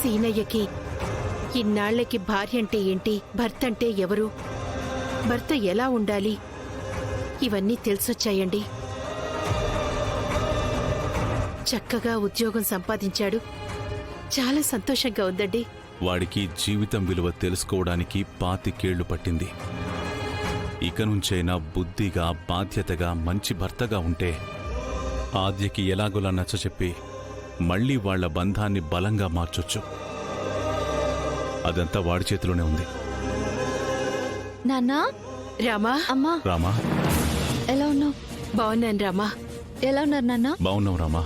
సీనయ్యకి ఇన్నాళ్లకి భార్య అంటే ఏంటి, భర్త అంటే ఎవరు, భర్త ఎలా ఉండాలి, ఇవన్నీ తెలిసొచ్చాయండి. చక్కగా ఉద్యోగం సంపాదించాడు. చాలా సంతోషంగా ఉందండి. వాడికి జీవితం విలువ తెలుసుకోవడానికి 25 ఏళ్లు పట్టింది. ఇక నుంచైనా బుద్ధిగా, బాధ్యతగా, మంచి భర్తగా ఉంటే ఆద్యకి ఎలాగోలా నచ్చచెప్పి మళ్లీ వాళ్ల బంధాన్ని బలంగా మార్చొచ్చు. అదంతా వాడి చేతిలోనే ఉంది. నాన్నా, రామా, అమ్మా, రామా, ఎలా ఉన్నావు? బాగున్నాను రామా. ఎలా ఉన్నారు నాన్నా? బావున్నావు రామా.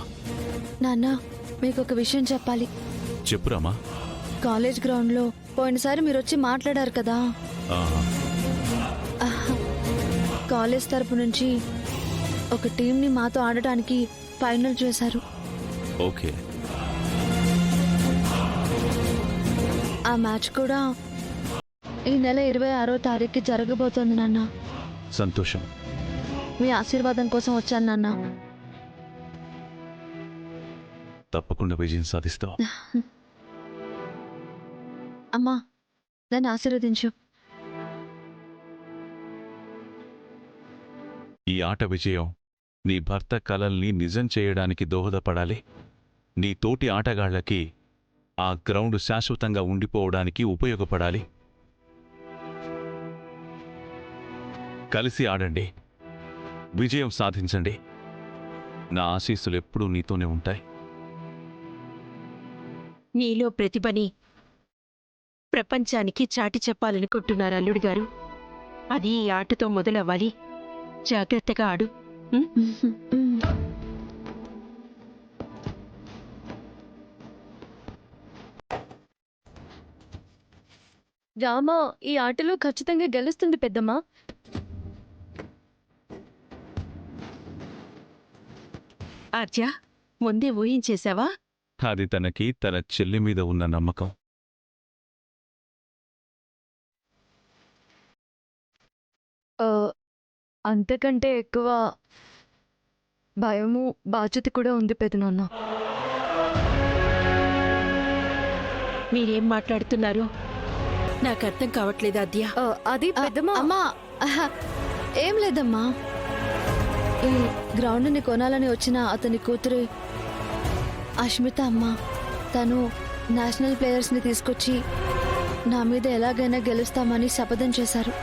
నాన్నా, మీకు ఒక విషయం చెప్పాలి. చెప్పు రామా. కాలేజ్ గ్రౌండ్ లో పోయినసారి మీరు వచ్చి మాట్లాడారు కదా, కాలేజ్ తరపు నుంచి ఒక టీంని మాతో ఆడటానికి ఫైనల్ చేశారు. ఓకే. ఆ మ్యాచ్ కూడా ఈ నెల 26వ తారీఖుకి జరగబోతోంది నాన్న. సంతోషం. మీ ఆశీర్వాదం కోసం వచ్చాను నాన్న. తప్పకుండా విజయం సాధిస్తావు. అమ్మా, నన్ను ఆశీర్వదించు. ఈ ఆట విజయం నీ భర్త కలల్ని నిజం చేయడానికి దోహదపడాలి. నీ తోటి ఆటగాళ్లకి ఆ గ్రౌండ్ శాశ్వతంగా ఉండిపోవడానికి ఉపయోగపడాలి. కలిసి ఆడండి, విజయం సాధించండి. నా ఆశీస్సులు ఎప్పుడూ నీతోనే ఉంటాయి. నీలో ప్రతిభని ప్రపంచానికి చాటి చెప్పాలనుకుంటున్నారు అల్లుడు గారు. అది ఈ ఆటతో మొదలవ్వాలి. జాగ్రత్తగా ఆడు. రామా ఈ ఆటలో ఖచ్చితంగా గెలుస్తుంది పెద్దమ్మా. ఆర్య, ముందే ఊహించేశావా? అది తనకి తన చెల్లి మీద ఉన్న నమ్మకం. అంతకంటే ఎక్కువ భయము, బాధ్యత కూడా ఉంది పెదనాన్న. మీరేం మాట్లాడుతున్నారు? నాకు అర్థం కావట్లేదు ఆద్య. అది పెద్దమ్మా. అమ్మా, ఏం లేదమ్మా. ఈ గ్రౌండ్ని కొనాలని వచ్చిన అతని కూతురు అష్మిత అమ్మ, తను నేషనల్ ప్లేయర్స్ని తీసుకొచ్చి నా మీద ఎలాగైనా గెలుస్తామని శపథం చేశారు.